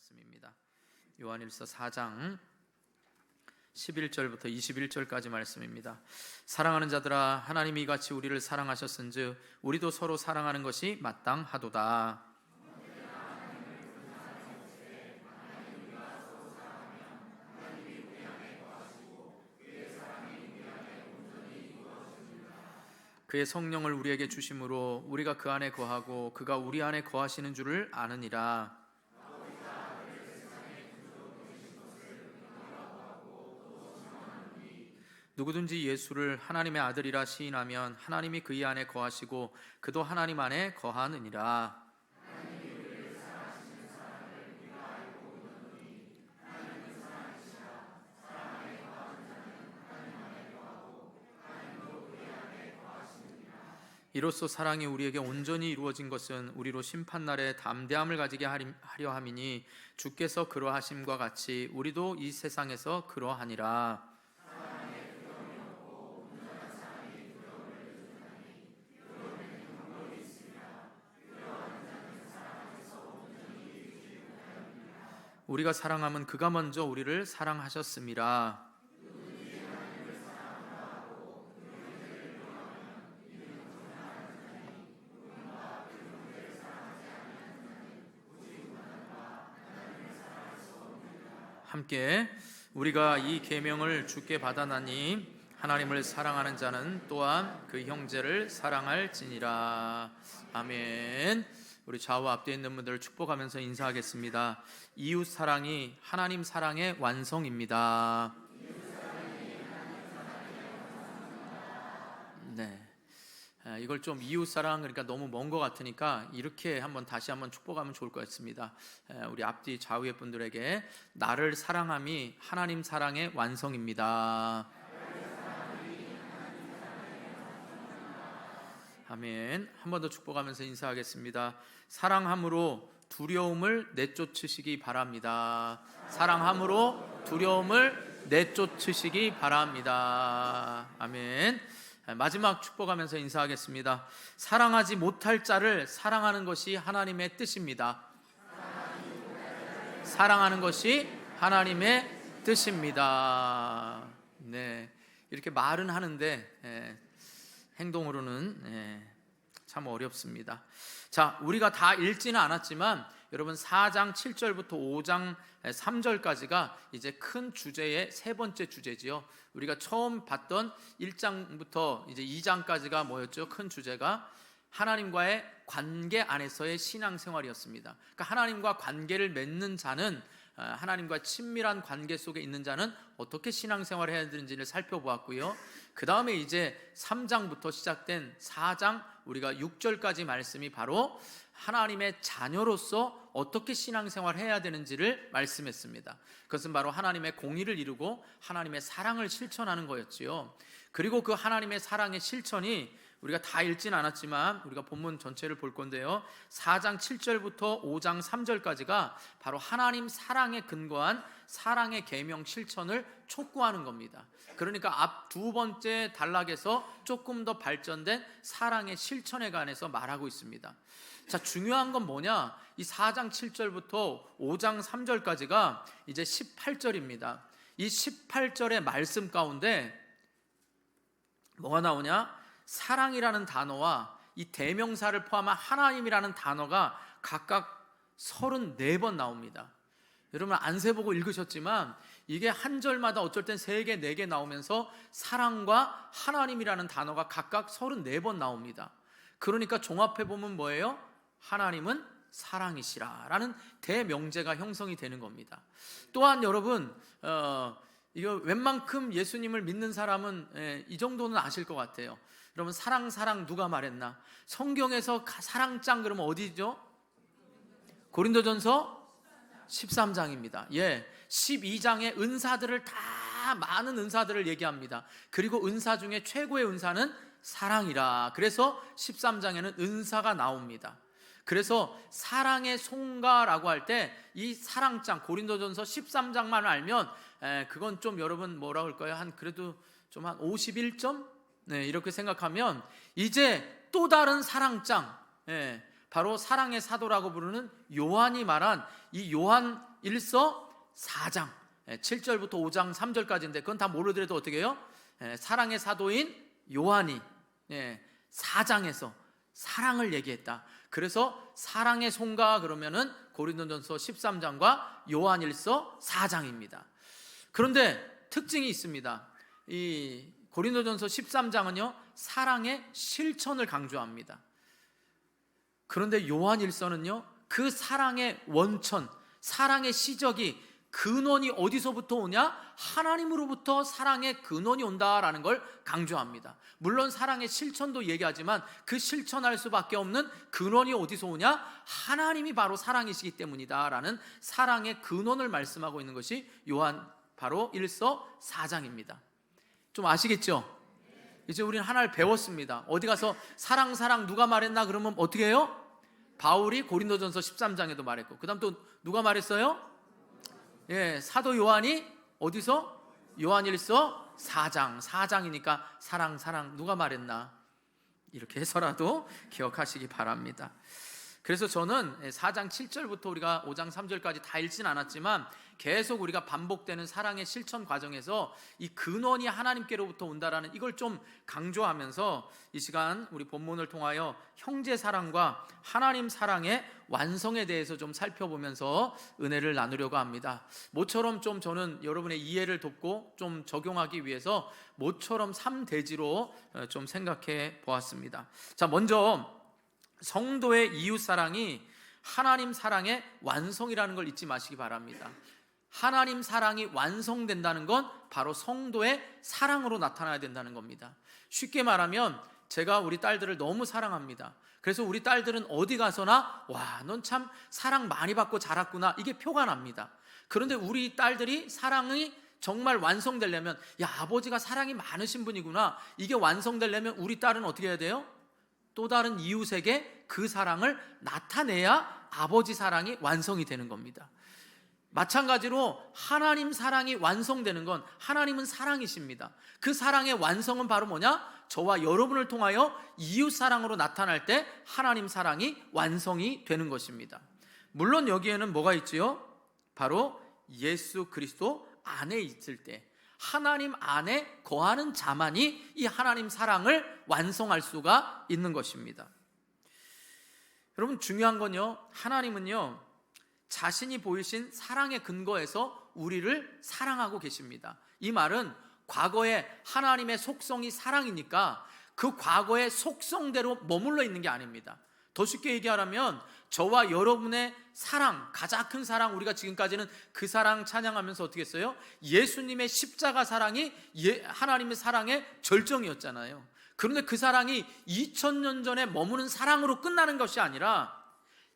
말씀입니다. 요한일서 4장 11절부터 21절까지 말씀입니다. 사랑하는 자들아, 하나님이 이같이 우리를 사랑하셨은즉 우리도 서로 사랑하는 것이 마땅하도다. 그의 성령을 우리에게 주심으로 우리가 그 안에 거하고 그가 우리 안에 거하시는 줄을 아느니라. 누구든지 예수를 하나님의 아들이라 시인하면 하나님이 그의 안에 거하시고 그도 하나님 안에 거하느니라. 이로써 사랑이 우리에게 온전히 이루어진 것은 우리로 심판날에 담대함을 가지게 하려 함이니 주께서 그러하심과 같이 우리도 이 세상에서 그러하니라. 우리가 사랑하면 그가 먼저 우리를 사랑하셨음이라. 함께 우리가 이 계명을 주께 받아나니 하나님을 사랑하는 자는 또한 그 형제를 사랑할지니라. 아멘. 우리 좌우 앞뒤에 있는 분들을 축복하면서 인사하겠습니다. 이웃 사랑이 하나님 사랑의 완성입니다. 네. 이걸 좀 이웃 사랑, 그러니까 너무 먼 것 같으니까 이렇게 다시 한번 축복하면 좋을 것 같습니다. 우리 앞뒤 좌우의 분들에게 나를 사랑함이 하나님 사랑의 완성입니다. 아멘. 한 번 더 축복하면서 인사하겠습니다. 사랑함으로 두려움을 내쫓으시기 바랍니다. 사랑함으로 두려움을 내쫓으시기 바랍니다. 아멘. 마지막 축복하면서 인사하겠습니다. 사랑하지 못할 자를 사랑하는 것이 하나님의 뜻입니다. 사랑하는 것이 하나님의 뜻입니다. 네, 이렇게 말은 하는데 행동으로는 참 어렵습니다. 자, 우리가 다 읽지는 않았지만 여러분 4장 7절부터 5장 3절까지가 이제 큰 주제의 세 번째 주제지요. 우리가 처음 봤던 1장부터 이제 2장까지가 뭐였죠? 큰 주제가 하나님과의 관계 안에서의 신앙생활이었습니다. 그러니까 하나님과 관계를 맺는 자는, 하나님과 친밀한 관계 속에 있는 자는 어떻게 신앙생활을 해야 되는지를 살펴보았고요. 그 다음에 이제 3장부터 시작된 4장 우리가 6절까지 말씀이 바로 하나님의 자녀로서 어떻게 신앙생활을 해야 되는지를 말씀했습니다. 그것은 바로 하나님의 공의를 이루고 하나님의 사랑을 실천하는 거였지요. 그리고 그 하나님의 사랑의 실천이 우리가 다 읽진 않았지만 우리가 본문 전체를 볼 건데요, 4장 7절부터 5장 3절까지가 바로 하나님 사랑에 근거한 사랑의 계명 실천을 촉구하는 겁니다. 그러니까 앞 두 번째 단락에서 조금 더 발전된 사랑의 실천에 관해서 말하고 있습니다. 자, 중요한 건 뭐냐? 이 4장 7절부터 5장 3절까지가 이제 18절입니다. 이 18절의 말씀 가운데 뭐가 나오냐? 사랑이라는 단어와 이 대명사를 포함한 하나님이라는 단어가 각각 34번 나옵니다. 여러분 안 세보고 읽으셨지만 이게 한 절마다 어쩔 땐 3개, 4개 나오면서 사랑과 하나님이라는 단어가 각각 34번 나옵니다. 그러니까 종합해보면 뭐예요? 하나님은 사랑이시라 라는 대명제가 형성이 되는 겁니다. 또한 여러분 이거 웬만큼 예수님을 믿는 사람은 이 정도는 아실 것 같아요. 여러분 사랑 누가 말했나? 성경에서 사랑장 그러면 어디죠? 고린도전서 13장입니다. 12장의 은사들을 다 많은 은사들을 얘기합니다. 그리고 은사 중에 최고의 은사는 사랑이라. 그래서 13장에는 은사가 나옵니다. 그래서 사랑의 송가라고 할 때 이 사랑장 고린도전서 13장만 알면 그건 좀 여러분 뭐라 그럴까요? 그래도 좀 한 51점? 네, 이렇게 생각하면 이제 또 다른 사랑장, 바로 사랑의 사도라고 부르는 요한이 말한 이 요한 1서 4장 7절부터 5장 3절까지인데 그건 다 모르더라도 어떻게 해요? 사랑의 사도인 요한이 4장에서 사랑을 얘기했다. 그래서 사랑의 송가 그러면은 고린도전서 13장과 요한 1서 4장입니다. 그런데 특징이 있습니다. 이 고린도전서 13장은요 사랑의 실천을 강조합니다. 그런데 요한 1서는요 그 사랑의 원천, 사랑의 시적이 근원이 어디서부터 오냐? 하나님으로부터 사랑의 근원이 온다라는 걸 강조합니다. 물론 사랑의 실천도 얘기하지만 그 실천할 수밖에 없는 근원이 어디서 오냐? 하나님이 바로 사랑이시기 때문이다라는 사랑의 근원을 말씀하고 있는 것이 요한 바로 1서 4장입니다. 좀 아시겠죠? 이제 우리는 하나를 배웠습니다. 어디 가서 사랑 누가 말했나 그러면 어떻게 해요? 바울이 고린도전서 13장에도 말했고 그 다음 또 누가 말했어요? 사도 요한이 어디서? 요한 1서 4장이니까 사랑 누가 말했나 이렇게 해서라도 기억하시기 바랍니다. 그래서 저는 4장 7절부터 우리가 5장 3절까지 다 읽진 않았지만 계속 우리가 반복되는 사랑의 실천 과정에서 이 근원이 하나님께로부터 온다라는 이걸 좀 강조하면서 이 시간 우리 본문을 통하여 형제 사랑과 하나님 사랑의 완성에 대해서 좀 살펴보면서 은혜를 나누려고 합니다. 모처럼 좀 저는 여러분의 이해를 돕고 좀 적용하기 위해서 모처럼 3대지로 좀 생각해 보았습니다. 자, 먼저 성도의 이웃 사랑이 하나님 사랑의 완성이라는 걸 잊지 마시기 바랍니다. 하나님 사랑이 완성된다는 건 바로 성도의 사랑으로 나타나야 된다는 겁니다. 쉽게 말하면 제가 우리 딸들을 너무 사랑합니다. 그래서 우리 딸들은 어디 가서나 와, 넌 참 사랑 많이 받고 자랐구나 이게 표가 납니다. 그런데 우리 딸들이 사랑이 정말 완성되려면 야, 아버지가 사랑이 많으신 분이구나 이게 완성되려면 우리 딸은 어떻게 해야 돼요? 또 다른 이웃에게 그 사랑을 나타내야 아버지 사랑이 완성이 되는 겁니다. 마찬가지로 하나님 사랑이 완성되는 건 하나님은 사랑이십니다. 그 사랑의 완성은 바로 뭐냐? 저와 여러분을 통하여 이웃 사랑으로 나타날 때 하나님 사랑이 완성이 되는 것입니다. 물론 여기에는 뭐가 있지요? 바로 예수 그리스도 안에 있을 때 하나님 안에 거하는 자만이 이 하나님 사랑을 완성할 수가 있는 것입니다. 여러분 중요한 건요, 하나님은요 자신이 보이신 사랑의 근거에서 우리를 사랑하고 계십니다. 이 말은 과거에 하나님의 속성이 사랑이니까 그 과거의 속성대로 머물러 있는 게 아닙니다. 더 쉽게 얘기하라면 저와 여러분의 사랑, 가장 큰 사랑, 우리가 지금까지는 그 사랑 찬양하면서 어떻게 했어요? 예수님의 십자가 사랑이 하나님의 사랑의 절정이었잖아요. 그런데 그 사랑이 2000년 전에 머무는 사랑으로 끝나는 것이 아니라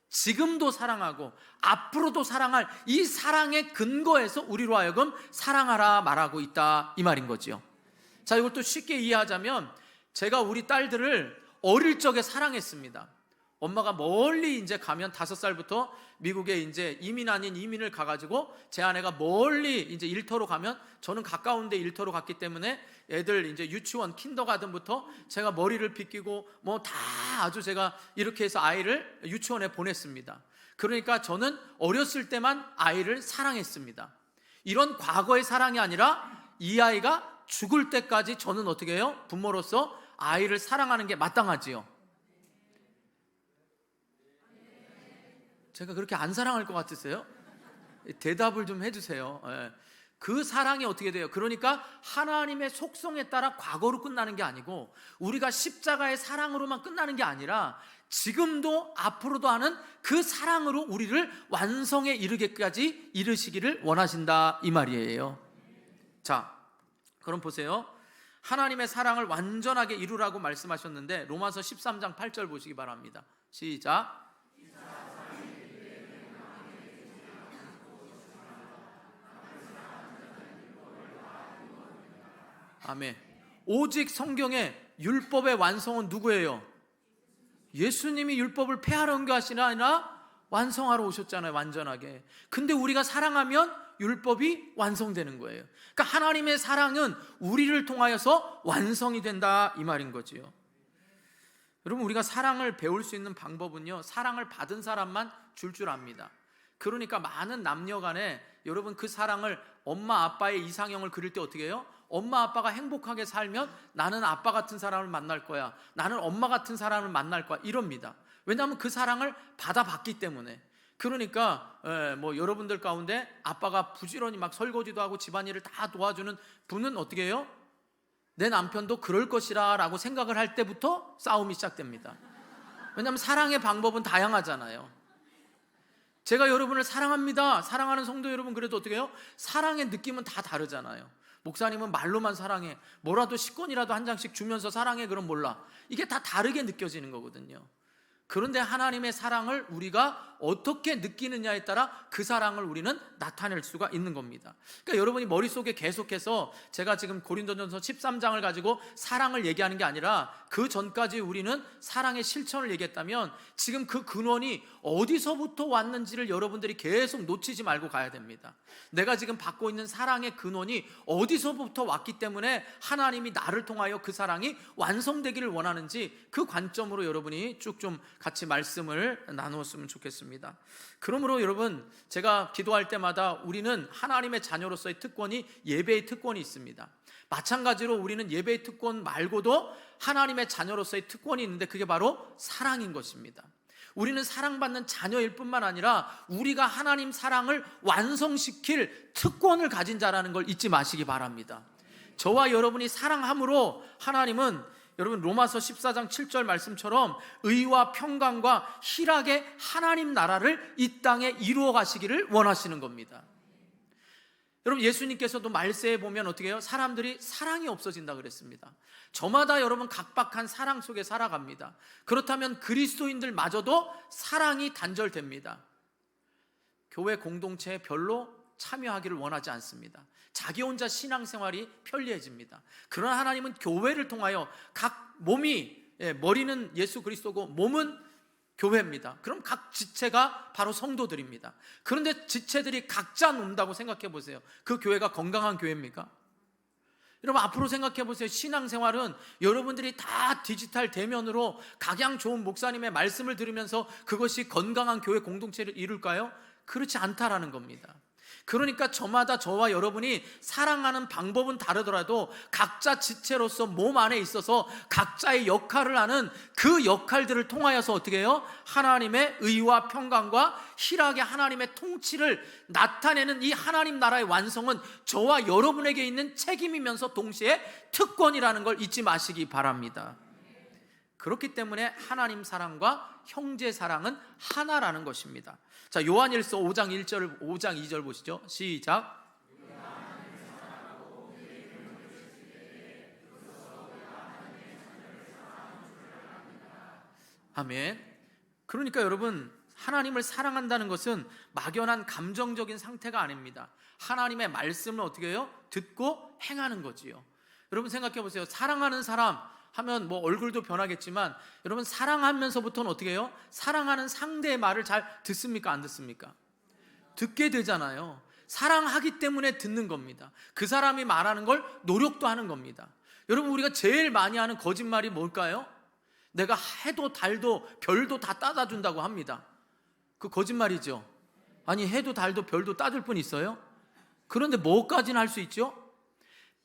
지금도 사랑하고 앞으로도 사랑할 이 사랑의 근거에서 우리로 하여금 사랑하라 말하고 있다 이 말인 거지요. 자, 이걸 또 쉽게 이해하자면 제가 우리 딸들을 어릴 적에 사랑했습니다. 엄마가 멀리 이제 가면 5살부터 미국에 이제 이민 아닌 이민을 가가지고 제 아내가 멀리 이제 일터로 가면 저는 가까운데 일터로 갔기 때문에 애들 이제 유치원 킨더가든부터 제가 머리를 빗기고 뭐 다 아주 제가 이렇게 해서 아이를 유치원에 보냈습니다. 그러니까 저는 어렸을 때만 아이를 사랑했습니다. 이런 과거의 사랑이 아니라 이 아이가 죽을 때까지 저는 어떻게 해요? 부모로서 아이를 사랑하는 게 마땅하지요. 제가 그렇게 안 사랑할 것 같으세요? 대답을 좀 해주세요. 그 사랑이 어떻게 돼요? 그러니까 하나님의 속성에 따라 과거로 끝나는 게 아니고 우리가 십자가의 사랑으로만 끝나는 게 아니라 지금도 앞으로도 하는 그 사랑으로 우리를 완성에 이르게까지 이르시기를 원하신다 이 말이에요. 자, 그럼 보세요. 하나님의 사랑을 완전하게 이루라고 말씀하셨는데 로마서 13장 8절 보시기 바랍니다. 시작. 아멘. 오직 성경의 율법의 완성은 누구예요? 예수님이 율법을 폐하러 온 것이 아니라 완성하러 오셨잖아요. 완전하게. 근데 우리가 사랑하면 율법이 완성되는 거예요. 그러니까 하나님의 사랑은 우리를 통하여서 완성이 된다 이 말인 거지요. 여러분, 우리가 사랑을 배울 수 있는 방법은요, 사랑을 받은 사람만 줄 압니다. 그러니까 많은 남녀 간에 여러분, 그 사랑을, 엄마 아빠의 이상형을 그릴 때 어떻게 해요? 엄마 아빠가 행복하게 살면 나는 아빠 같은 사람을 만날 거야, 나는 엄마 같은 사람을 만날 거야, 이럽니다. 왜냐하면 그 사랑을 받아봤기 때문에. 그러니까 뭐 여러분들 가운데 아빠가 부지런히 막 설거지도 하고 집안일을 다 도와주는 분은 어떻게 해요? 내 남편도 그럴 것이라 라고 생각을 할 때부터 싸움이 시작됩니다. 왜냐하면 사랑의 방법은 다양하잖아요. 제가 여러분을 사랑합니다, 사랑하는 성도 여러분, 그래도 어떻게 해요? 사랑의 느낌은 다 다르잖아요. 목사님은 말로만 사랑해, 뭐라도 식권이라도 한 장씩 주면서 사랑해, 그럼 몰라. 이게 다 다르게 느껴지는 거거든요. 그런데 하나님의 사랑을 우리가 어떻게 느끼느냐에 따라 그 사랑을 우리는 나타낼 수가 있는 겁니다. 그러니까 여러분이 머릿속에 계속해서, 제가 지금 고린도전서 13장을 가지고 사랑을 얘기하는 게 아니라 그 전까지 우리는 사랑의 실천을 얘기했다면, 지금 그 근원이 어디서부터 왔는지를 여러분들이 계속 놓치지 말고 가야 됩니다. 내가 지금 받고 있는 사랑의 근원이 어디서부터 왔기 때문에 하나님이 나를 통하여 그 사랑이 완성되기를 원하는지, 그 관점으로 여러분이 쭉 좀 같이 말씀을 나누었으면 좋겠습니다. 그러므로 여러분, 제가 기도할 때마다 우리는 하나님의 자녀로서의 특권이, 예배의 특권이 있습니다. 마찬가지로 우리는 예배의 특권 말고도 하나님의 자녀로서의 특권이 있는데, 그게 바로 사랑인 것입니다. 우리는 사랑받는 자녀일 뿐만 아니라 우리가 하나님 사랑을 완성시킬 특권을 가진 자라는 걸 잊지 마시기 바랍니다. 저와 여러분이 사랑함으로 하나님은, 여러분 로마서 14장 7절 말씀처럼 의와 평강과 희락의 하나님 나라를 이 땅에 이루어 가시기를 원하시는 겁니다. 여러분, 예수님께서도 말세에 보면 어떻게 해요? 사람들이 사랑이 없어진다 그랬습니다. 저마다 여러분 각박한 사랑 속에 살아갑니다. 그렇다면 그리스도인들마저도 사랑이 단절됩니다. 교회 공동체에 별로 참여하기를 원하지 않습니다. 자기 혼자 신앙생활이 편리해집니다. 그러나 하나님은 교회를 통하여, 각 몸이, 머리는 예수 그리스도고 몸은 교회입니다. 그럼 각 지체가 바로 성도들입니다. 그런데 지체들이 각자 논다고 생각해 보세요. 그 교회가 건강한 교회입니까? 여러분, 앞으로 생각해 보세요. 신앙생활은 여러분들이 다 디지털 대면으로 각양 좋은 목사님의 말씀을 들으면서 그것이 건강한 교회 공동체를 이룰까요? 그렇지 않다라는 겁니다. 그러니까 저마다, 저와 여러분이 사랑하는 방법은 다르더라도 각자 지체로서 몸 안에 있어서 각자의 역할을 하는 그 역할들을 통하여서 어떻게 해요? 하나님의 의와 평강과 희락의 하나님의 통치를 나타내는 이 하나님 나라의 완성은 저와 여러분에게 있는 책임이면서 동시에 특권이라는 걸 잊지 마시기 바랍니다. 그렇기 때문에 하나님 사랑과 형제 사랑은 하나라는 것입니다. 자, 요한일서 5장 2절 보시죠. 시작. 아멘. 그러니까 여러분, 하나님을 사랑한다는 것은 막연한 감정적인 상태가 아닙니다. 하나님의 말씀을 어떻게 해요? 듣고 행하는 거지요. 여러분 생각해 보세요. 사랑하는 사람 하면 뭐 얼굴도 변하겠지만, 여러분 사랑하면서부터는 어떻게 해요? 사랑하는 상대의 말을 잘 듣습니까? 안 듣습니까? 듣게 되잖아요. 사랑하기 때문에 듣는 겁니다. 그 사람이 말하는 걸 노력도 하는 겁니다. 여러분, 우리가 제일 많이 하는 거짓말이 뭘까요? 내가 해도 달도 별도 다 따다 준다고 합니다. 그 거짓말이죠. 아니, 해도 달도 별도 따줄 분 있어요? 그런데 뭐까지는 할 수 있죠?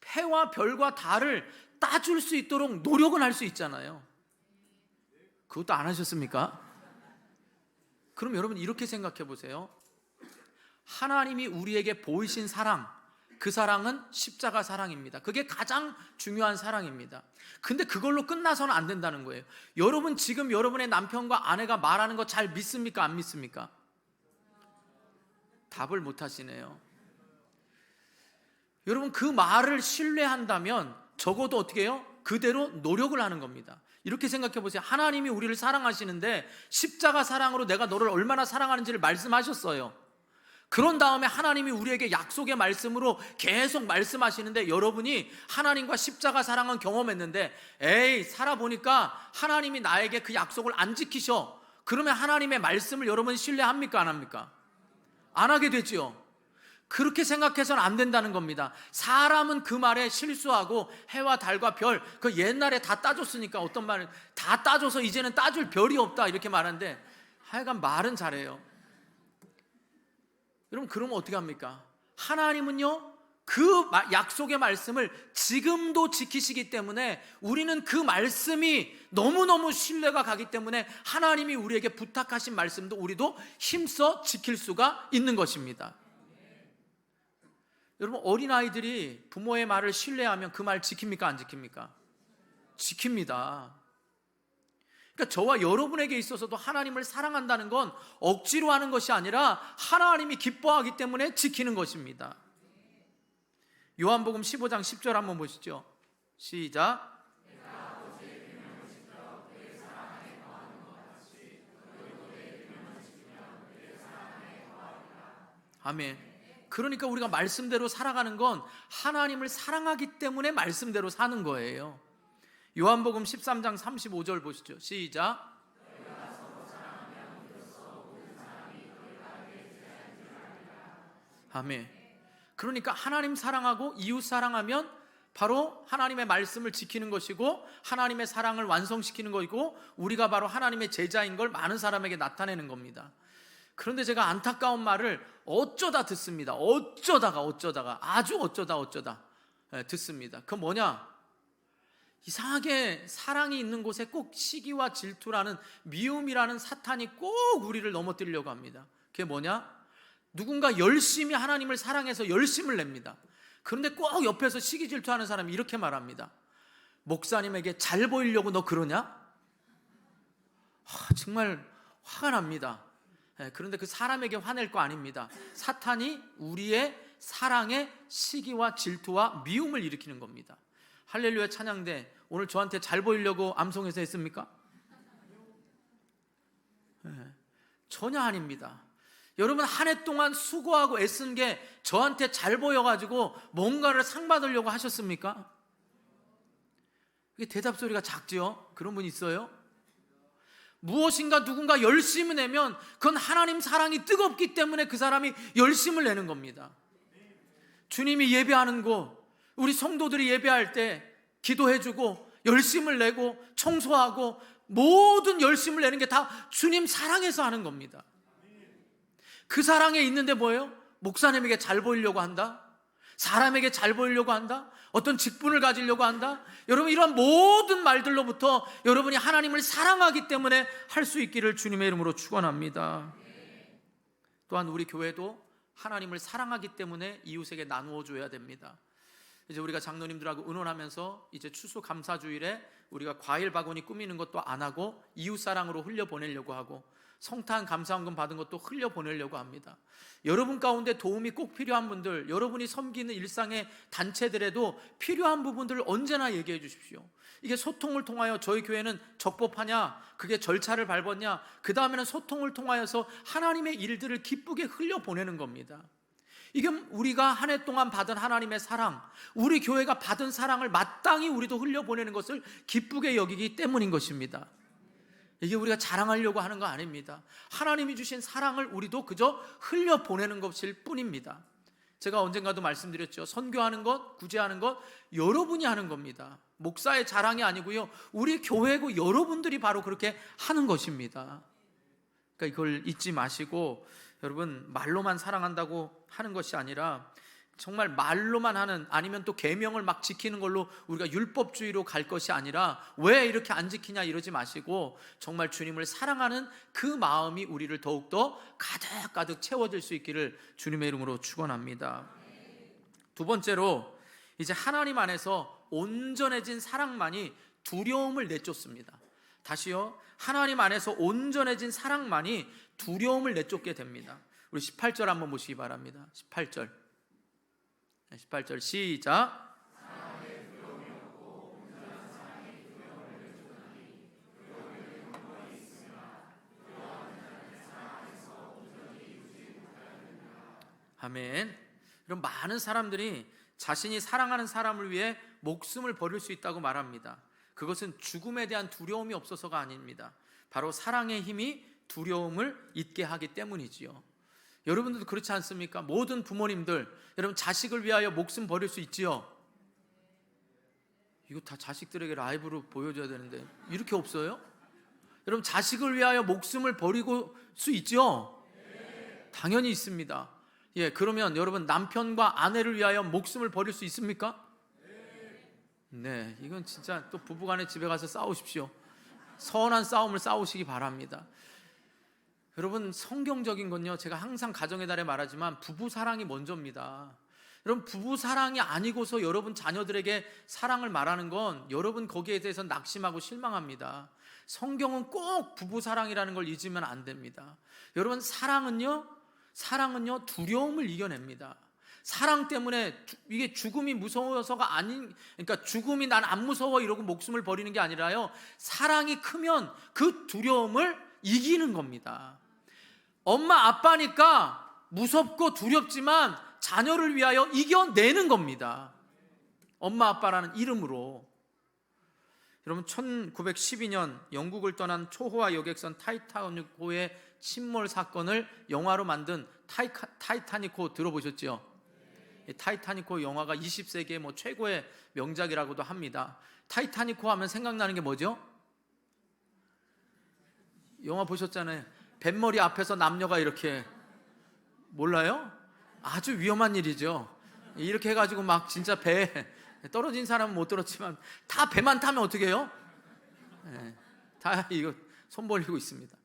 해와 별과 달을 따줄 수 있도록 노력은 할 수 있잖아요. 그것도 안 하셨습니까? 그럼 여러분 이렇게 생각해 보세요. 하나님이 우리에게 보이신 사랑, 그 사랑은 십자가 사랑입니다. 그게 가장 중요한 사랑입니다. 근데 그걸로 끝나서는 안 된다는 거예요. 여러분 지금 여러분의 남편과 아내가 말하는 거 잘 믿습니까? 안 믿습니까? 답을 못 하시네요. 여러분, 그 말을 신뢰한다면 적어도 어떻게 해요? 그대로 노력을 하는 겁니다. 이렇게 생각해 보세요. 하나님이 우리를 사랑하시는데 십자가 사랑으로 내가 너를 얼마나 사랑하는지를 말씀하셨어요. 그런 다음에 하나님이 우리에게 약속의 말씀으로 계속 말씀하시는데, 여러분이 하나님과 십자가 사랑은 경험했는데, 에이, 살아보니까 하나님이 나에게 그 약속을 안 지키셔. 그러면 하나님의 말씀을 여러분 신뢰합니까? 안 합니까? 안 하게 되죠. 그렇게 생각해서는 안 된다는 겁니다. 사람은 그 말에 실수하고 해와 달과 별, 그 옛날에 다 따졌으니까 어떤 말은 다 따져서 이제는 따줄 별이 없다 이렇게 말하는데, 하여간 말은 잘해요. 여러분, 그러면 어떻게 합니까? 하나님은요, 그 약속의 말씀을 지금도 지키시기 때문에 우리는 그 말씀이 너무너무 신뢰가 가기 때문에 하나님이 우리에게 부탁하신 말씀도 우리도 힘써 지킬 수가 있는 것입니다. 여러분, 어린아이들이 부모의 말을 신뢰하면 그 말 지킵니까? 안 지킵니까? 지킵니다. 그러니까 저와 여러분에게 있어서도 하나님을 사랑한다는 건 억지로 하는 것이 아니라 하나님이 기뻐하기 때문에 지키는 것입니다. 요한복음 15장 10절 한번 보시죠. 시작. 아멘. 그러니까 우리가 말씀대로 살아가는 건 하나님을 사랑하기 때문에 말씀대로 사는 거예요. 요한복음 13장 35절 보시죠. 시작. 아멘. 그러니까 하나님 사랑하고 이웃 사랑하면 바로 하나님의 말씀을 지키는 것이고 하나님의 사랑을 완성시키는 것이고 우리가 바로 하나님의 제자인 걸 많은 사람에게 나타내는 겁니다. 그런데 제가 안타까운 말을 어쩌다 듣습니다. 어쩌다가 아주 어쩌다 듣습니다. 그건 뭐냐? 이상하게 사랑이 있는 곳에 꼭 시기와 질투라는 미움이라는 사탄이 꼭 우리를 넘어뜨리려고 합니다. 그게 뭐냐? 누군가 열심히 하나님을 사랑해서 열심을 냅니다. 그런데 꼭 옆에서 시기 질투하는 사람이 이렇게 말합니다. 목사님에게 잘 보이려고 너 그러냐? 정말 화가 납니다. 그런데 그 사람에게 화낼 거 아닙니다. 사탄이 우리의 사랑에 시기와 질투와 미움을 일으키는 겁니다. 할렐루야 찬양대 오늘 저한테 잘 보이려고 암송해서 했습니까? 전혀 아닙니다. 여러분, 한 해 동안 수고하고 애쓴 게 저한테 잘 보여가지고 뭔가를 상 받으려고 하셨습니까? 이게 대답 소리가 작지요? 그런 분 있어요? 무엇인가 누군가 열심히 내면 그건 하나님 사랑이 뜨겁기 때문에 그 사람이 열심을 내는 겁니다. 주님이 예배하는 곳, 우리 성도들이 예배할 때 기도해주고 열심을 내고 청소하고 모든 열심을 내는 게 다 주님 사랑해서 하는 겁니다. 그 사랑에 있는데 뭐예요? 목사님에게 잘 보이려고 한다? 사람에게 잘 보이려고 한다? 어떤 직분을 가지려고 한다? 여러분, 이런 모든 말들로부터 여러분이 하나님을 사랑하기 때문에 할 수 있기를 주님의 이름으로 축원합니다. 또한 우리 교회도 하나님을 사랑하기 때문에 이웃에게 나누어 줘야 됩니다. 이제 우리가 장로님들하고 의논하면서 이제 추수감사주일에 우리가 과일 바구니 꾸미는 것도 안 하고 이웃 사랑으로 흘려보내려고 하고 성탄 감사원금 받은 것도 흘려보내려고 합니다. 여러분 가운데 도움이 꼭 필요한 분들, 여러분이 섬기는 일상의 단체들에도 필요한 부분들을 언제나 얘기해 주십시오. 이게 소통을 통하여 저희 교회는 적법하냐, 그게 절차를 밟았냐, 그 다음에는 소통을 통하여서 하나님의 일들을 기쁘게 흘려보내는 겁니다. 이게 우리가 한 해 동안 받은 하나님의 사랑, 우리 교회가 받은 사랑을 마땅히 우리도 흘려보내는 것을 기쁘게 여기기 때문인 것입니다. 이게 우리가 자랑하려고 하는 거 아닙니다. 하나님이 주신 사랑을 우리도 그저 흘려보내는 것일 뿐입니다. 제가 언젠가도 말씀드렸죠. 선교하는 것, 구제하는 것 여러분이 하는 겁니다. 목사의 자랑이 아니고요, 우리 교회고 여러분들이 바로 그렇게 하는 것입니다. 그러니까 이걸 잊지 마시고 여러분, 말로만 사랑한다고 하는 것이 아니라 정말 말로만 하는, 아니면 또 계명을 막 지키는 걸로 우리가 율법주의로 갈 것이 아니라 왜 이렇게 안 지키냐 이러지 마시고 정말 주님을 사랑하는 그 마음이 우리를 더욱더 가득가득 채워질 수 있기를 주님의 이름으로 축원합니다. 두 번째로, 이제 하나님 안에서 온전해진 사랑만이 두려움을 내쫓습니다. 다시요, 하나님 안에서 온전해진 사랑만이 두려움을 내쫓게 됩니다. 우리 18절 한번 보시기 바랍니다. 18절 시작. 아멘. 이런 많은 사람들이 자신이 사랑하는 사람을 위해 목숨을 버릴 수 있다고 말합니다. 그것은 죽음에 대한 두려움이 없어서가 아닙니다. 바로 사랑의 힘이 두려움을 잊게 하기 때문이지요. 여러분들도 그렇지 않습니까? 모든 부모님들, 여러분 자식을 위하여 목숨 버릴 수 있지요? 이거 다 자식들에게 라이브로 보여줘야 되는데 이렇게 없어요? 여러분 자식을 위하여 목숨을 버리고 수 있죠? 당연히 있습니다. 예, 그러면 여러분 남편과 아내를 위하여 목숨을 버릴 수 있습니까? 네, 이건 진짜 또 부부간에 집에 가서 싸우십시오. 선한 싸움을 싸우시기 바랍니다. 여러분 성경적인 건요, 제가 항상 가정의 달에 말하지만 부부 사랑이 먼저입니다. 여러분 부부 사랑이 아니고서 여러분 자녀들에게 사랑을 말하는 건 여러분 거기에 대해서 낙심하고 실망합니다. 성경은 꼭 부부 사랑이라는 걸 잊으면 안 됩니다. 여러분 사랑은요 두려움을 이겨냅니다. 사랑 때문에 이게 죽음이 무서워서가 아닌, 그러니까 죽음이 난 안 무서워 이러고 목숨을 버리는 게 아니라요, 사랑이 크면 그 두려움을 이기는 겁니다. 엄마 아빠니까 무섭고 두렵지만 자녀를 위하여 이겨내는 겁니다. 엄마 아빠라는 이름으로. 여러분 1912년 영국을 떠난 초호화 여객선 타이타닉호의 침몰 사건을 영화로 만든 타이타닉호 들어보셨죠? 타이타닉호 영화가 20세기의 뭐 최고의 명작이라고도 합니다. 타이타닉호 하면 생각나는 게 뭐죠? 영화 보셨잖아요. 뱃머리 앞에서 남녀가 이렇게, 몰라요? 아주 위험한 일이죠. 이렇게 해가지고 막 진짜 배에 떨어진 사람은 못 들었지만 다 배만 타면 어떻게 해요? 네, 다 이거 손 벌리고 있습니다.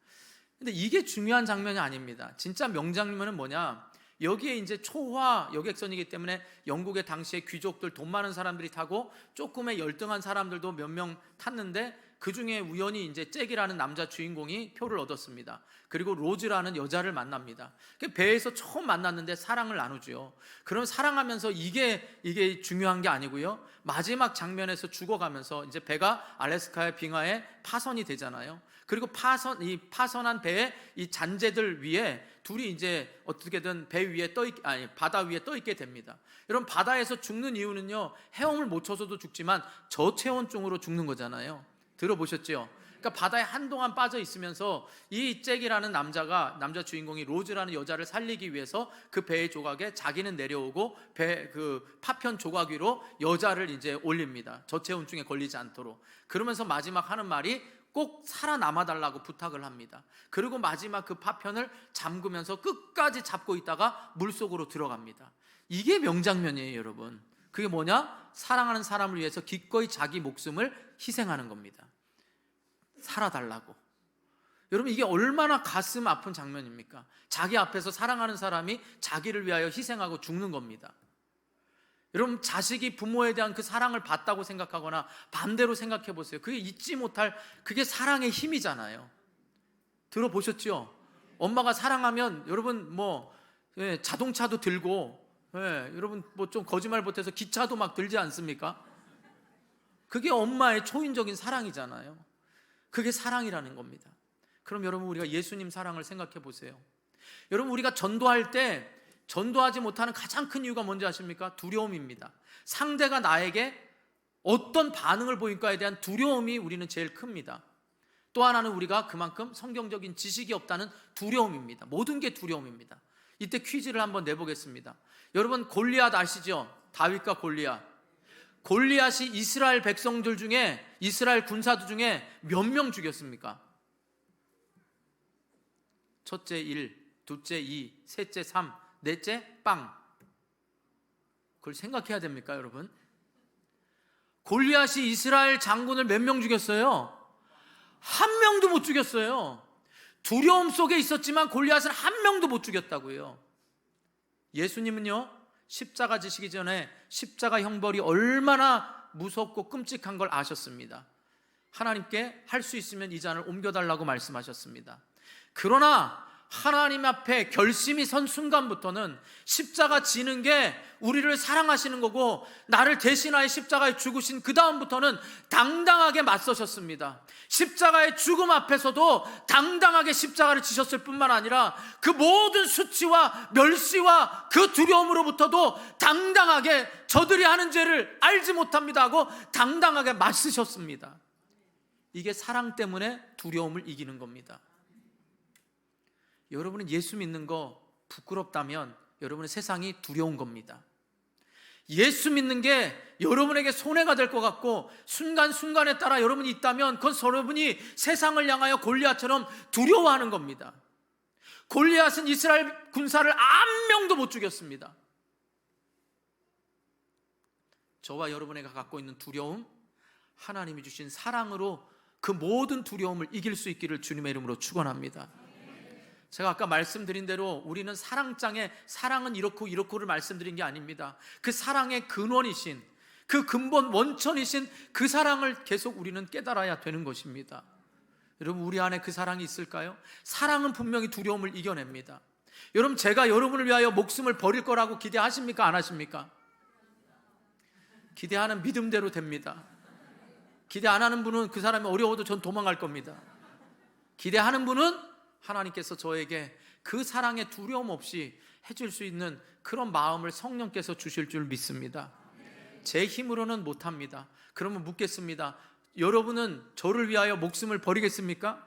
근데 이게 중요한 장면이 아닙니다. 진짜 명장면은 뭐냐? 여기에 이제 초호화 여객선이기 때문에 영국의 당시의 귀족들, 돈 많은 사람들이 타고 조금의 열등한 사람들도 몇 명 탔는데 그 중에 우연히 이제 잭이라는 남자 주인공이 표를 얻었습니다. 그리고 로즈라는 여자를 만납니다. 배에서 처음 만났는데 사랑을 나누죠. 그럼 사랑하면서 이게 중요한 게 아니고요, 마지막 장면에서 죽어가면서 이제 배가 알래스카의 빙하에 파선이 되잖아요. 그리고 이 파선한 배에 이 잔재들 위에 둘이 이제 어떻게든 배 위에 바다 위에 떠 있게 됩니다. 여러분 바다에서 죽는 이유는요, 헤엄을 못 쳐서도 죽지만 저체온증으로 죽는 거잖아요. 들어보셨죠? 그러니까 바다에 한동안 빠져 있으면서 이 잭이라는 남자 주인공이 로즈라는 여자를 살리기 위해서 그 배의 조각에 자기는 내려오고 배 그 파편 조각 위로 여자를 이제 올립니다. 저체온증에 걸리지 않도록. 그러면서 마지막 하는 말이 꼭 살아남아 달라고 부탁을 합니다. 그리고 마지막 그 파편을 잠그면서 끝까지 잡고 있다가 물속으로 들어갑니다. 이게 명장면이에요, 여러분. 그게 뭐냐? 사랑하는 사람을 위해서 기꺼이 자기 목숨을 희생하는 겁니다. 살아달라고. 여러분 이게 얼마나 가슴 아픈 장면입니까? 자기 앞에서 사랑하는 사람이 자기를 위하여 희생하고 죽는 겁니다. 여러분 자식이 부모에 대한 그 사랑을 받다고 생각하거나 반대로 생각해 보세요. 그게 잊지 못할, 그게 사랑의 힘이잖아요. 들어보셨죠? 엄마가 사랑하면 여러분 자동차도 들고, 여러분 좀 거짓말 못해서 기차도 막 들지 않습니까? 그게 엄마의 초인적인 사랑이잖아요. 그게 사랑이라는 겁니다. 그럼 여러분 우리가 예수님 사랑을 생각해 보세요. 여러분 우리가 전도할 때 전도하지 못하는 가장 큰 이유가 뭔지 아십니까? 두려움입니다. 상대가 나에게 어떤 반응을 보일까에 대한 두려움이 우리는 제일 큽니다. 또 하나는 우리가 그만큼 성경적인 지식이 없다는 두려움입니다. 모든 게 두려움입니다. 이때 퀴즈를 한번 내보겠습니다. 여러분 골리앗 아시죠? 다윗과 골리앗. 골리앗이 이스라엘 백성들 중에, 이스라엘 군사들 중에 몇 명 죽였습니까? 첫째 1, 둘째 2, 셋째 3, 넷째 빵. 그걸 생각해야 됩니까, 여러분? 골리앗이 이스라엘 장군을 몇 명 죽였어요? 한 명도 못 죽였어요. 두려움 속에 있었지만 골리앗은 한 명도 못 죽였다고요. 예수님은요, 십자가 지시기 전에 십자가 형벌이 얼마나 무섭고 끔찍한 걸 아셨습니다. 하나님께 할 수 있으면 이 잔을 옮겨달라고 말씀하셨습니다. 그러나 하나님 앞에 결심이 선 순간부터는 십자가 지는 게 우리를 사랑하시는 거고, 나를 대신하여 십자가에 죽으신 그 다음부터는 당당하게 맞서셨습니다. 십자가의 죽음 앞에서도 당당하게 십자가를 지셨을 뿐만 아니라 그 모든 수치와 멸시와 그 두려움으로부터도 당당하게 저들이 하는 죄를 알지 못합니다 하고 당당하게 맞서셨습니다. 이게 사랑 때문에 두려움을 이기는 겁니다. 여러분은 예수 믿는 거 부끄럽다면 여러분의 세상이 두려운 겁니다. 예수 믿는 게 여러분에게 손해가 될 것 같고 순간순간에 따라 여러분이 있다면 그건 여러분이 세상을 향하여 골리앗처럼 두려워하는 겁니다. 골리앗은 이스라엘 군사를 한 명도 못 죽였습니다. 저와 여러분에게 갖고 있는 두려움, 하나님이 주신 사랑으로 그 모든 두려움을 이길 수 있기를 주님의 이름으로 축원합니다. 제가 아까 말씀드린 대로 우리는 사랑장에 사랑은 이렇고를 말씀드린 게 아닙니다. 그 사랑의 근원이신, 그 근본 원천이신 그 사랑을 계속 우리는 깨달아야 되는 것입니다. 여러분, 우리 안에 그 사랑이 있을까요? 사랑은 분명히 두려움을 이겨냅니다. 여러분, 제가 여러분을 위하여 목숨을 버릴 거라고 기대하십니까? 안 하십니까? 기대하는 믿음대로 됩니다. 기대 안 하는 분은 그 사람이 어려워도 전 도망갈 겁니다. 기대하는 분은 하나님께서 저에게 그 사랑에 두려움 없이 해줄 수 있는 그런 마음을 성령께서 주실 줄 믿습니다. 제 힘으로는 못합니다. 그러면 묻겠습니다. 여러분은 저를 위하여 목숨을 버리겠습니까?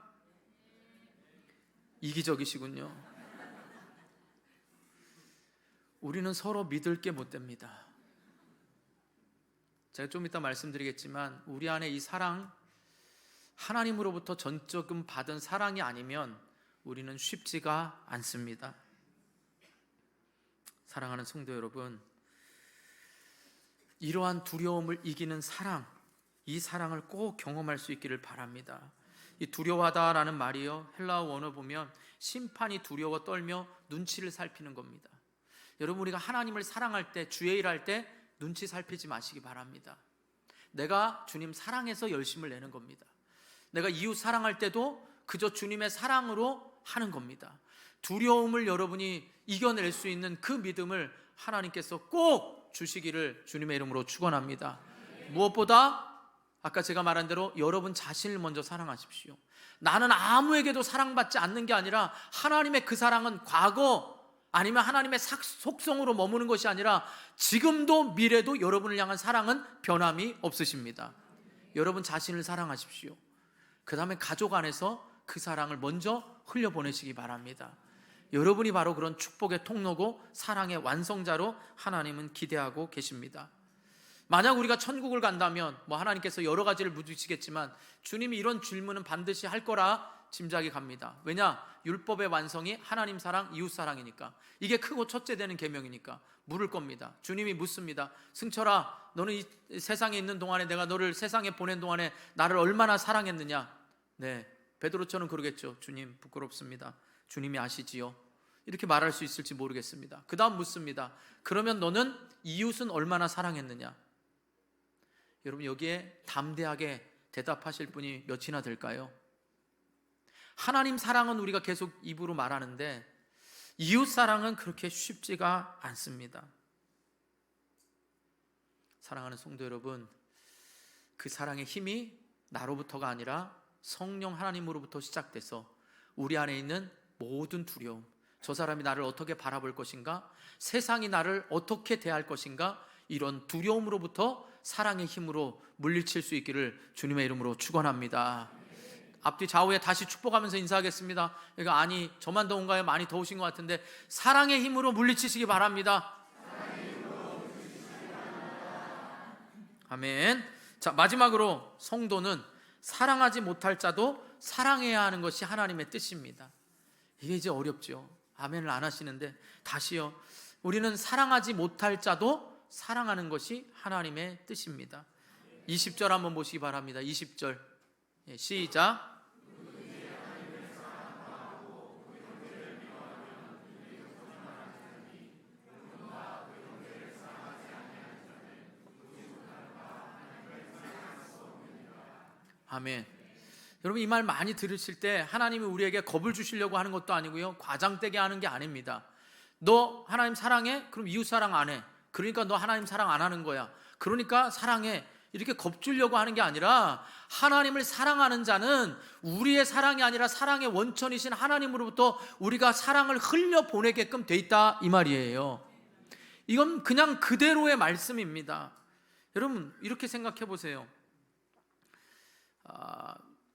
이기적이시군요. 우리는 서로 믿을 게 못 됩니다. 제가 좀 이따 말씀드리겠지만 우리 안에 이 사랑, 하나님으로부터 전적금 받은 사랑이 아니면 우리는 쉽지가 않습니다. 사랑하는 성도 여러분, 이러한 두려움을 이기는 사랑, 이 사랑을 꼭 경험할 수 있기를 바랍니다. 이 두려워하다라는 말이요, 헬라어 원어 보면 심판이 두려워 떨며 눈치를 살피는 겁니다. 여러분, 우리가 하나님을 사랑할 때, 주의 일할 때 눈치 살피지 마시기 바랍니다. 내가 주님 사랑해서 열심을 내는 겁니다. 내가 이웃 사랑할 때도 그저 주님의 사랑으로 하는 겁니다. 두려움을 여러분이 이겨낼 수 있는 그 믿음을 하나님께서 꼭 주시기를 주님의 이름으로 축원합니다. 무엇보다 아까 제가 말한 대로 여러분 자신을 먼저 사랑하십시오. 나는 아무에게도 사랑받지 않는 게 아니라 하나님의 그 사랑은 과거 아니면 하나님의 속성으로 머무는 것이 아니라 지금도 미래도 여러분을 향한 사랑은 변함이 없으십니다. 여러분 자신을 사랑하십시오. 그 다음에 가족 안에서 그 사랑을 먼저 흘려보내시기 바랍니다. 여러분이 바로 그런 축복의 통로고 사랑의 완성자로 하나님은 기대하고 계십니다. 만약 우리가 천국을 간다면 하나님께서 여러 가지를 묻으시겠지만 주님이 이런 질문은 반드시 할 거라 짐작이 갑니다. 왜냐? 율법의 완성이 하나님 사랑, 이웃 사랑이니까. 이게 크고 첫째 되는 계명이니까 물을 겁니다. 주님이 묻습니다. 승철아, 너는 이 세상에 있는 동안에 내가 너를 세상에 보낸 동안에 나를 얼마나 사랑했느냐? 네, 베드로처럼 그러겠죠. 주님, 부끄럽습니다. 주님이 아시지요. 이렇게 말할 수 있을지 모르겠습니다. 그 다음 묻습니다. 그러면 너는 이웃은 얼마나 사랑했느냐? 여러분, 여기에 담대하게 대답하실 분이 몇이나 될까요? 하나님 사랑은 우리가 계속 입으로 말하는데 이웃 사랑은 그렇게 쉽지가 않습니다. 사랑하는 성도 여러분, 그 사랑의 힘이 나로부터가 아니라 성령 하나님으로부터 시작돼서 우리 안에 있는 모든 두려움, 저 사람이 나를 어떻게 바라볼 것인가, 세상이 나를 어떻게 대할 것인가, 이런 두려움으로부터 사랑의 힘으로 물리칠 수 있기를 주님의 이름으로 축원합니다. 앞뒤 좌우에 다시 축복하면서 인사하겠습니다. 그러니까 아니 저만 더운가요? 많이 더우신 것 같은데 사랑의 힘으로 물리치시기 바랍니다. 아멘. 자, 마지막으로 성도는 사랑하지 못할 자도 사랑해야 하는 것이 하나님의 뜻입니다. 이게 이제 어렵죠. 아멘을 안 하시는데 다시요. 우리는 사랑하지 못할 자도 사랑하는 것이 하나님의 뜻입니다. 20절 한번 보시기 바랍니다. 20절 시작. 아멘. 여러분, 이 말 많이 들으실 때 하나님이 우리에게 겁을 주시려고 하는 것도 아니고요, 과장되게 하는 게 아닙니다. 너 하나님 사랑해? 그럼 이웃 사랑 안 해. 그러니까 너 하나님 사랑 안 하는 거야. 그러니까 사랑해. 이렇게 겁주려고 하는 게 아니라 하나님을 사랑하는 자는 우리의 사랑이 아니라 사랑의 원천이신 하나님으로부터 우리가 사랑을 흘려보내게끔 돼 있다, 이 말이에요. 이건 그냥 그대로의 말씀입니다. 여러분, 이렇게 생각해 보세요.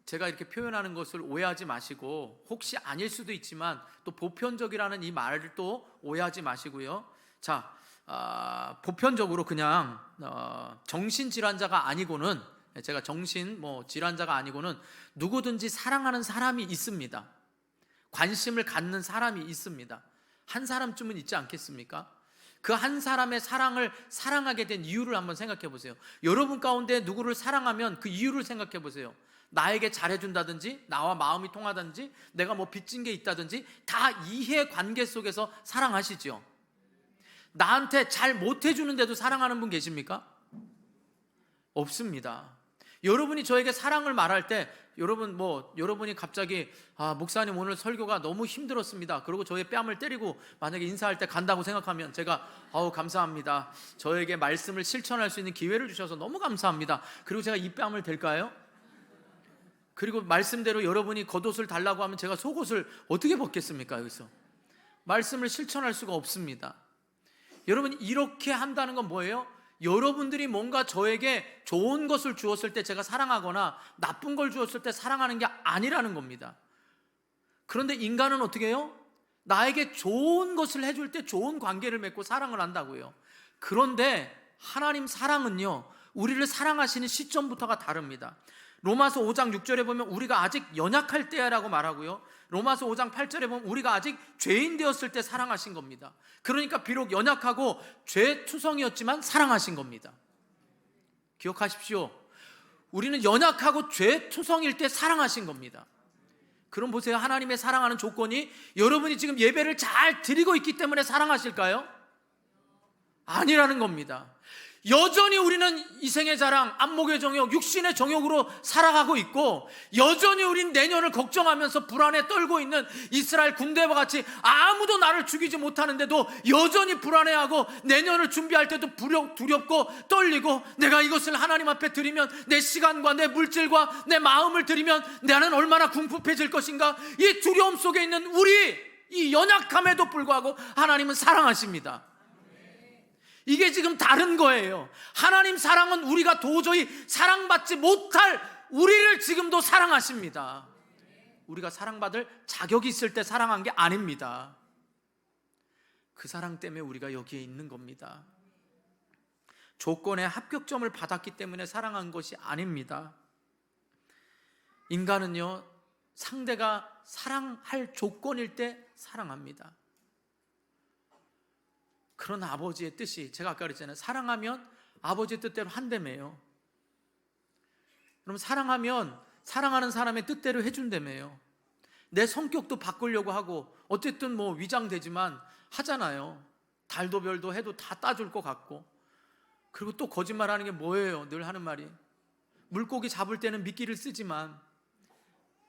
제가 이렇게 표현하는 것을 오해하지 마시고, 혹시 아닐 수도 있지만 또 보편적이라는 이 말을 또 오해하지 마시고요. 자, 보편적으로 그냥 정신질환자가 아니고는, 제가 정신 질환자가 아니고는 누구든지 사랑하는 사람이 있습니다. 관심을 갖는 사람이 있습니다. 한 사람쯤은 있지 않겠습니까? 그 한 사람의 사랑을 사랑하게 된 이유를 한번 생각해 보세요. 여러분 가운데 누구를 사랑하면 그 이유를 생각해 보세요. 나에게 잘해준다든지, 나와 마음이 통하든지, 내가 빚진 게 있다든지, 다 이해관계 속에서 사랑하시죠. 나한테 잘 못해주는데도 사랑하는 분 계십니까? 없습니다. 여러분이 저에게 사랑을 말할 때, 여러분이 갑자기 목사님 오늘 설교가 너무 힘들었습니다, 그리고 저의 뺨을 때리고 만약에 인사할 때 간다고 생각하면 제가 감사합니다, 저에게 말씀을 실천할 수 있는 기회를 주셔서 너무 감사합니다, 그리고 제가 이 뺨을 댈까요? 그리고 말씀대로 여러분이 겉옷을 달라고 하면 제가 속옷을 어떻게 벗겠습니까? 여기서 말씀을 실천할 수가 없습니다. 여러분, 이렇게 한다는 건 뭐예요? 여러분들이 뭔가 저에게 좋은 것을 주었을 때 제가 사랑하거나 나쁜 걸 주었을 때 사랑하는 게 아니라는 겁니다. 그런데 인간은 어떻게 해요? 나에게 좋은 것을 해줄 때 좋은 관계를 맺고 사랑을 한다고요. 그런데 하나님 사랑은요, 우리를 사랑하시는 시점부터가 다릅니다. 로마서 5장 6절에 보면 우리가 아직 연약할 때라고 말하고요, 로마서 5장 8절에 보면 우리가 아직 죄인 되었을 때 사랑하신 겁니다. 그러니까 비록 연약하고 죄투성이었지만 사랑하신 겁니다. 기억하십시오. 우리는 연약하고 죄투성일 때 사랑하신 겁니다. 그럼 보세요, 하나님의 사랑하는 조건이 여러분이 지금 예배를 잘 드리고 있기 때문에 사랑하실까요? 아니라는 겁니다. 여전히 우리는 이생의 자랑, 안목의 정욕, 육신의 정욕으로 살아가고 있고, 여전히 우린 내년을 걱정하면서 불안에 떨고 있는 이스라엘 군대와 같이 아무도 나를 죽이지 못하는데도 여전히 불안해하고, 내년을 준비할 때도 두렵고 떨리고, 내가 이것을 하나님 앞에 드리면 내 시간과 내 물질과 내 마음을 드리면 나는 얼마나 궁핍해질 것인가, 이 두려움 속에 있는 우리, 이 연약함에도 불구하고 하나님은 사랑하십니다. 이게 지금 다른 거예요. 하나님 사랑은 우리가 도저히 사랑받지 못할 우리를 지금도 사랑하십니다. 우리가 사랑받을 자격이 있을 때 사랑한 게 아닙니다. 그 사랑 때문에 우리가 여기에 있는 겁니다. 조건에 합격점을 받았기 때문에 사랑한 것이 아닙니다. 인간은요, 상대가 사랑할 조건일 때 사랑합니다. 그런 아버지의 뜻이, 제가 아까 그랬잖아요, 사랑하면 아버지의 뜻대로 한다며요. 그럼 사랑하면 사랑하는 사람의 뜻대로 해준다며요. 내 성격도 바꾸려고 하고, 어쨌든 위장되지만 하잖아요. 달도 별도 해도 다 따줄 것 같고. 그리고 또 거짓말하는 게 뭐예요? 늘 하는 말이, 물고기 잡을 때는 미끼를 쓰지만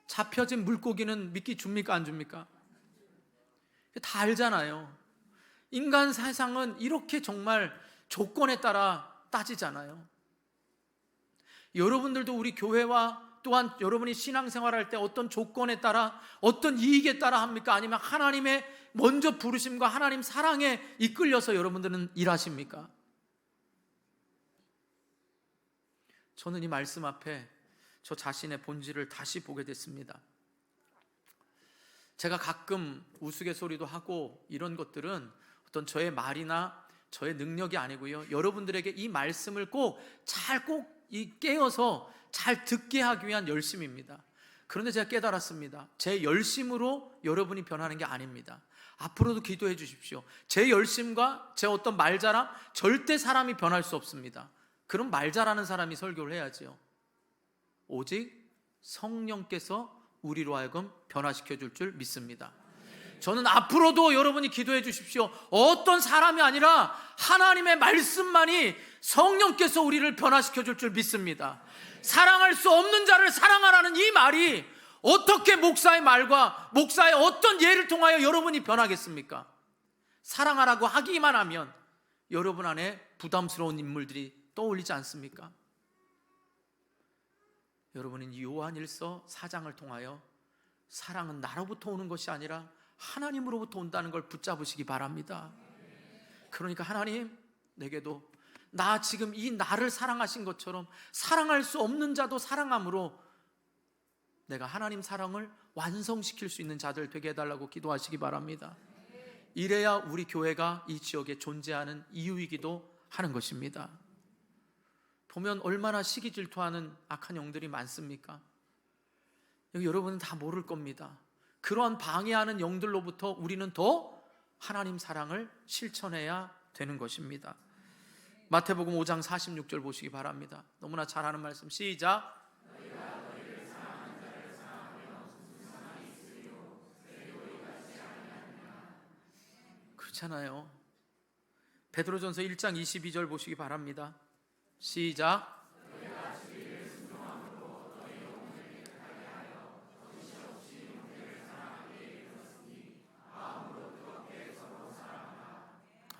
잡혀진 물고기는 미끼 줍니까 안 줍니까? 다 알잖아요. 인간 세상은 이렇게 정말 조건에 따라 따지잖아요. 여러분들도 우리 교회와 또한 여러분이 신앙생활할 때 어떤 조건에 따라, 어떤 이익에 따라 합니까? 아니면 하나님의 먼저 부르심과 하나님 사랑에 이끌려서 여러분들은 일하십니까? 저는 이 말씀 앞에 저 자신의 본질을 다시 보게 됐습니다. 제가 가끔 우스갯소리도 하고 이런 것들은 어떤 저의 말이나 저의 능력이 아니고요, 여러분들에게 이 말씀을 꼭 깨어서 잘 듣게 하기 위한 열심입니다. 그런데 제가 깨달았습니다. 제 열심으로 여러분이 변하는 게 아닙니다. 앞으로도 기도해 주십시오. 제 열심과 제 어떤 말자랑 절대 사람이 변할 수 없습니다. 그럼 말 잘하는 사람이 설교를 해야지요. 오직 성령께서 우리로 하여금 변화시켜 줄 믿습니다. 저는 앞으로도 여러분이 기도해 주십시오. 어떤 사람이 아니라 하나님의 말씀만이 성령께서 우리를 변화시켜 줄 믿습니다. 사랑할 수 없는 자를 사랑하라는 이 말이 어떻게 목사의 말과 목사의 어떤 예를 통하여 여러분이 변하겠습니까? 사랑하라고 하기만 하면 여러분 안에 부담스러운 인물들이 떠올리지 않습니까? 여러분은 요한일서 4장을 통하여 사랑은 나로부터 오는 것이 아니라 하나님으로부터 온다는 걸 붙잡으시기 바랍니다. 그러니까 하나님, 내게도 나 지금 이 나를 사랑하신 것처럼 사랑할 수 없는 자도 사랑함으로 내가 하나님 사랑을 완성시킬 수 있는 자들 되게 해달라고 기도하시기 바랍니다. 이래야 우리 교회가 이 지역에 존재하는 이유이기도 하는 것입니다. 보면 얼마나 시기 질투하는 악한 영들이 많습니까? 여기 여러분은 다 모를 겁니다. 그러한 방해하는 영들로부터 우리는 더 하나님 사랑을 실천해야 되는 것입니다. 마태복음 5장 46절 보시기 바랍니다. 너무나 잘 아는 말씀, 시작. 그렇잖아요. 베드로전서 1장 22절 보시기 바랍니다. 시작.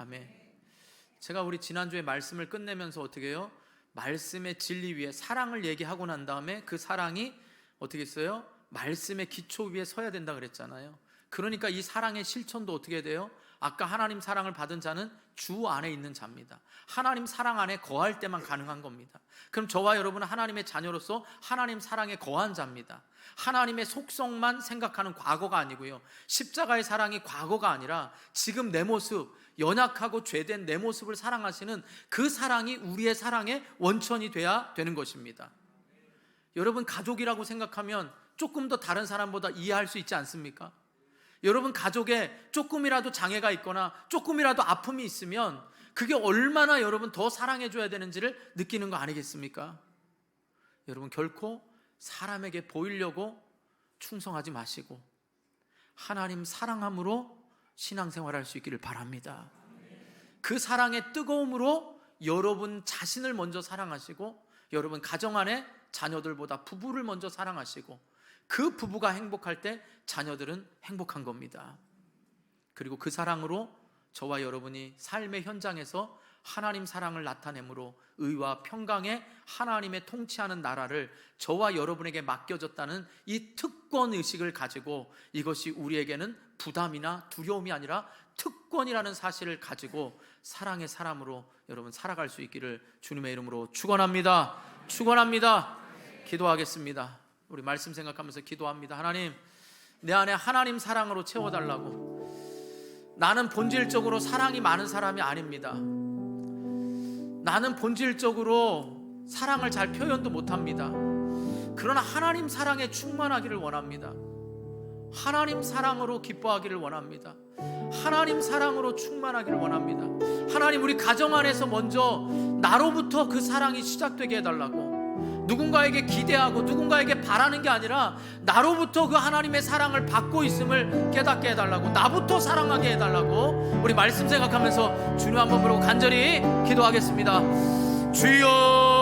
아멘. 제가 우리 지난주에 말씀을 끝내면서 어떻게 해요? 말씀의 진리 위에 사랑을 얘기하고 난 다음에 그 사랑이 어떻게 했어요? 말씀의 기초 위에 서야 된다 그랬잖아요. 그러니까 이 사랑의 실천도 어떻게 돼요? 아까 하나님 사랑을 받은 자는 주 안에 있는 자입니다. 하나님 사랑 안에 거할 때만 가능한 겁니다. 그럼 저와 여러분은 하나님의 자녀로서 하나님 사랑에 거한 자입니다. 하나님의 속성만 생각하는 과거가 아니고요, 십자가의 사랑이 과거가 아니라 지금 내 모습, 연약하고 죄된 내 모습을 사랑하시는 그 사랑이 우리의 사랑의 원천이 돼야 되는 것입니다. 여러분, 가족이라고 생각하면 조금 더 다른 사람보다 이해할 수 있지 않습니까? 여러분, 가족에 조금이라도 장애가 있거나 조금이라도 아픔이 있으면 그게 얼마나 여러분 더 사랑해줘야 되는지를 느끼는 거 아니겠습니까? 여러분, 결코 사람에게 보이려고 충성하지 마시고 하나님 사랑함으로 신앙생활할 수 있기를 바랍니다. 그 사랑의 뜨거움으로 여러분 자신을 먼저 사랑하시고 여러분 가정 안에 자녀들보다 부부를 먼저 사랑하시고 그 부부가 행복할 때 자녀들은 행복한 겁니다. 그리고 그 사랑으로 저와 여러분이 삶의 현장에서 하나님 사랑을 나타내므로 의와 평강의 하나님의 통치하는 나라를 저와 여러분에게 맡겨졌다는 이 특권의식을 가지고 이것이 우리에게는 부담이나 두려움이 아니라 특권이라는 사실을 가지고 사랑의 사람으로 여러분 살아갈 수 있기를 주님의 이름으로 축원합니다. 축원합니다. 기도하겠습니다. 우리 말씀 생각하면서 기도합니다. 하나님, 내 안에 하나님 사랑으로 채워달라고. 나는 본질적으로 사랑이 많은 사람이 아닙니다. 나는 본질적으로 사랑을 잘 표현도 못합니다. 그러나 하나님 사랑에 충만하기를 원합니다. 하나님 사랑으로 기뻐하기를 원합니다. 하나님 사랑으로 충만하기를 원합니다. 하나님, 우리 가정 안에서 먼저 나로부터 그 사랑이 시작되게 해달라고. 누군가에게 기대하고 누군가에게 바라는 게 아니라 나로부터 그 하나님의 사랑을 받고 있음을 깨닫게 해달라고, 나부터 사랑하게 해달라고. 우리 말씀 생각하면서 주님 한번 부르고 간절히 기도하겠습니다. 주여